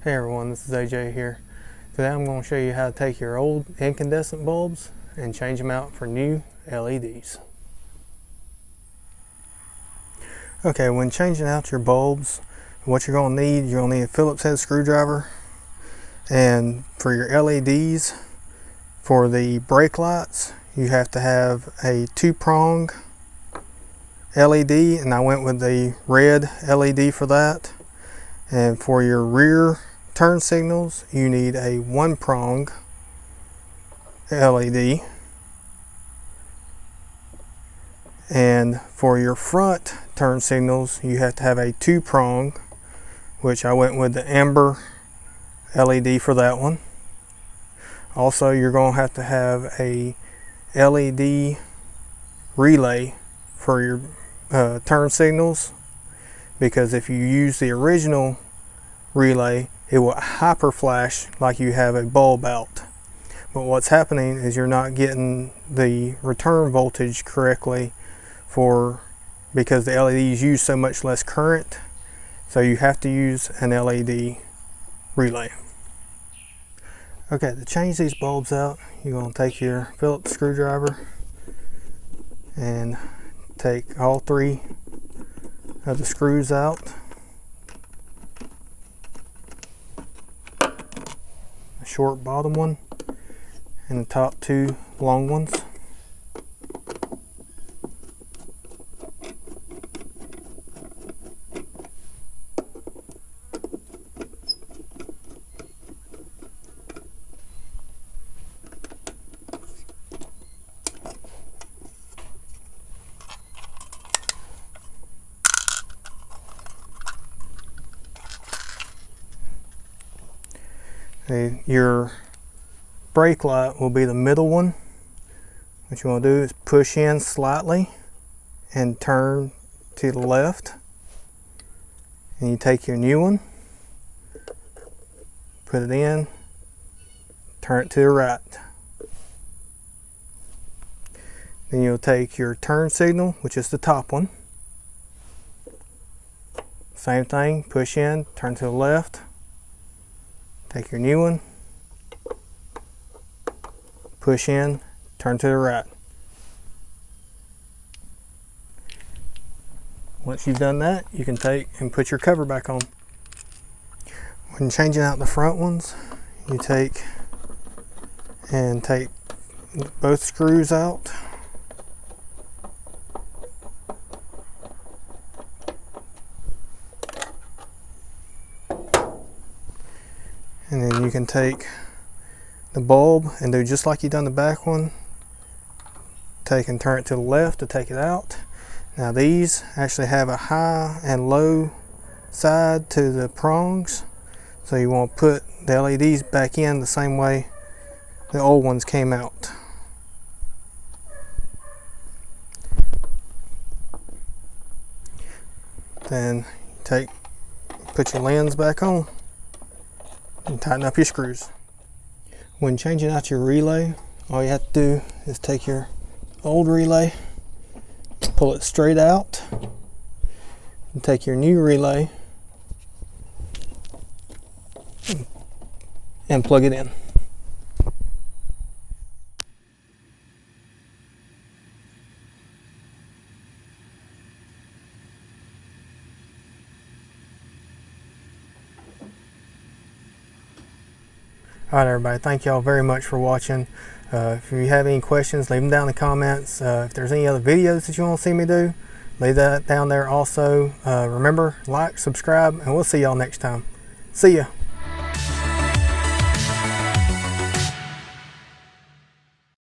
Hey everyone, this is AJ here. Today I'm going to show you how to take your old incandescent bulbs and change them out for new LEDs. Okay, when changing out your bulbs, what you're going to need, you're going to need a Phillips head screwdriver. And for your LEDs, for the brake lights, you have to have a 2-prong LED, and I went with the red LED for that. And for your rear turn signals, you need a 1-prong LED. And for your front turn signals, you have to have a 2-prong, which I went with the amber LED for that one. Also, you're going to have a LED relay for your turn signals, because if you use the original relay, it will hyper flash like you have a bulb out. But what's happening is you're not getting the return voltage correctly because the LEDs use so much less current. So you have to use an LED relay. Okay, to change these bulbs out, you're going to take your Phillips screwdriver and take all 3 of the screws out. The short bottom one and the top 2 long ones. Your brake light will be the middle one. What you want to do is push in slightly and turn to the left. And you take your new one, put it in, turn it to the right. Then you'll take your turn signal, which is the top one. Same thing, push in, turn to the left. Take your new one, push in, turn to the right. Once you've done that, you can take and put your cover back on. When changing out the front ones, you take both screws out. And then you can take the bulb and do just like you done the back one. Take and turn it to the left to take it out. Now these actually have a high and low side to the prongs. So you want to put the LEDs back in the same way the old ones came out. Then put your lens back on and tighten up your screws. When changing out your relay, all you have to do is take your old relay, pull it straight out, and take your new relay and plug it in. Alright everybody, thank y'all very much for watching. If you have any questions, leave them down in the comments. If there's any other videos that you want to see me do, leave that down there also. Remember, like, subscribe, and we'll see y'all next time. See ya!